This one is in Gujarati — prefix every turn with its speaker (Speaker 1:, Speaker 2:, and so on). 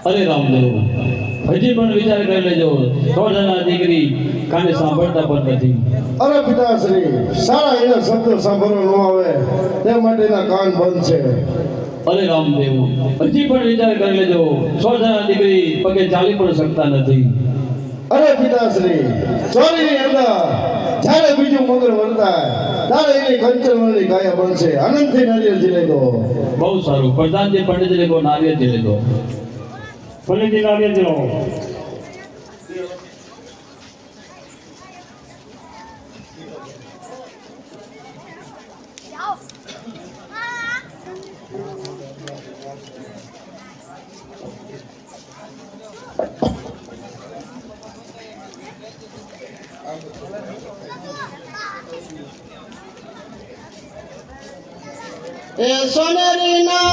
Speaker 1: અરે રામદેવ, હજી પણ વિચાર કરી લેજો. 16 જણા દીકરી કાને સાંભળતા પણ નથી.
Speaker 2: અરે પિતાશ્રી, સારા એના શબ્દ સાંભળવા ન આવે તે માટેના કાન બંધ છે.
Speaker 1: અરે રામદેવ, હજી પણ વિચાર કરી લેજો. 16 જણા દીકરી પગે ચાલી પણ શકતા નથી.
Speaker 2: અરે પિતાશ્રી, ચોરીની અંદર જ્યારે બીજું મગર વર્તાય ત્યારે એની કંચનવરની કાયા બનશે. આનંદથી નારિયેળ લેતો.
Speaker 1: બહુ સારું. પ્રધાનજી પંડિતજી કો નારિયેળ લેતો.
Speaker 3: પંડિતજી નારિયેળ લો.
Speaker 4: એ સોનેરી નારી